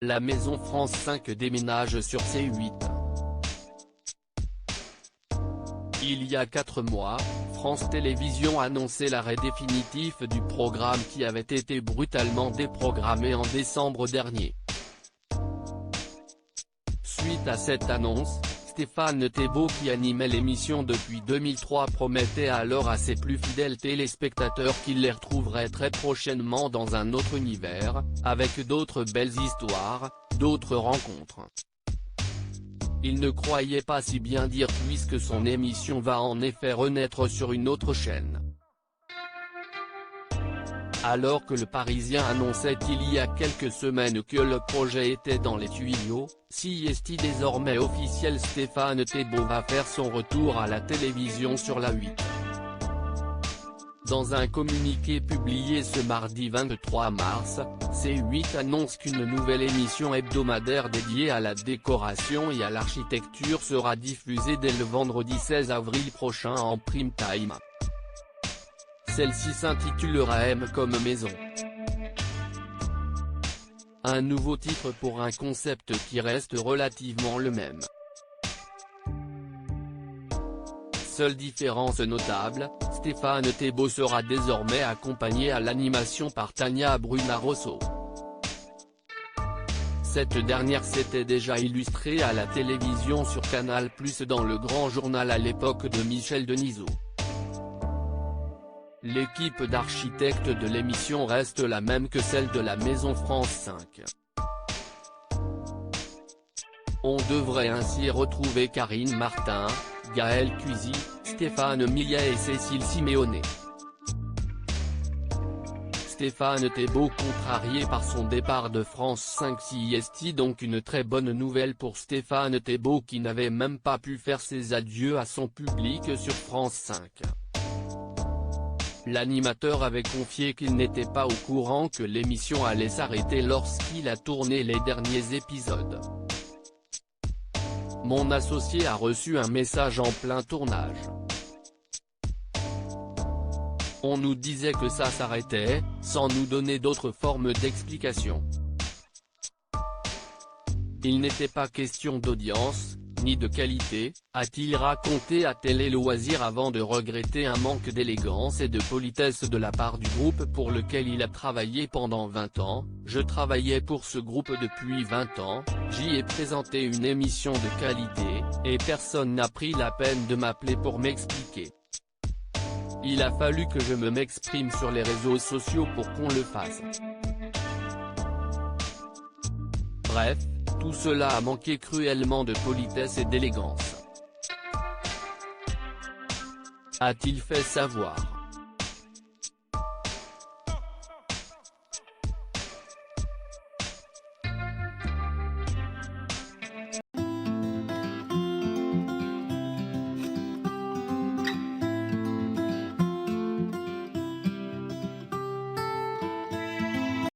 La maison France 5 déménage sur C8. Il y a 4 mois, France Télévisions annonçait l'arrêt définitif du programme qui avait été brutalement déprogrammé en décembre dernier. Suite à cette annonce, Stéphane Thébault, qui animait l'émission depuis 2003, promettait alors à ses plus fidèles téléspectateurs qu'il les retrouverait très prochainement dans un autre univers, avec d'autres belles histoires, d'autres rencontres. Il ne croyait pas si bien dire puisque son émission va en effet renaître sur une autre chaîne. Alors que Le Parisien annonçait il y a quelques semaines que le projet était dans les tuyaux, CST désormais officiel, Stéphane Thébault va faire son retour à la télévision sur la 8. Dans un communiqué publié ce mardi 23 mars, C8 annonce qu'une nouvelle émission hebdomadaire dédiée à la décoration et à l'architecture sera diffusée dès le vendredi 16 avril prochain en prime time. Celle-ci s'intitulera M comme maison. Un nouveau titre pour un concept qui reste relativement le même. Seule différence notable, Stéphane Thébault sera désormais accompagné à l'animation par Tania Bruna-Rosso. Cette dernière s'était déjà illustrée à la télévision sur Canal+ dans Le Grand Journal à l'époque de Michel Denisot. L'équipe d'architectes de l'émission reste la même que celle de la maison France 5. On devrait ainsi retrouver Karine Martin, Gaël Cuisy, Stéphane Millet et Cécile Siméoné. Stéphane Thébault contrarié par son départ de France 5 CST, donc une très bonne nouvelle pour Stéphane Thébault qui n'avait même pas pu faire ses adieux à son public sur France 5. L'animateur avait confié qu'il n'était pas au courant que l'émission allait s'arrêter lorsqu'il a tourné les derniers épisodes. Mon associé a reçu un message en plein tournage. On nous disait que ça s'arrêtait, sans nous donner d'autres formes d'explication. Il n'était pas question d'audience, ni de qualité, a-t-il raconté à Télé Loisirs avant de regretter un manque d'élégance et de politesse de la part du groupe pour lequel il a travaillé pendant 20 ans. Je travaillais pour ce groupe depuis 20 ans, j'y ai présenté une émission de qualité, et personne n'a pris la peine de m'appeler pour m'expliquer. Il a fallu que je m'exprime sur les réseaux sociaux pour qu'on le fasse. Bref, tout cela a manqué cruellement de politesse et d'élégance. A-t-il fait savoir.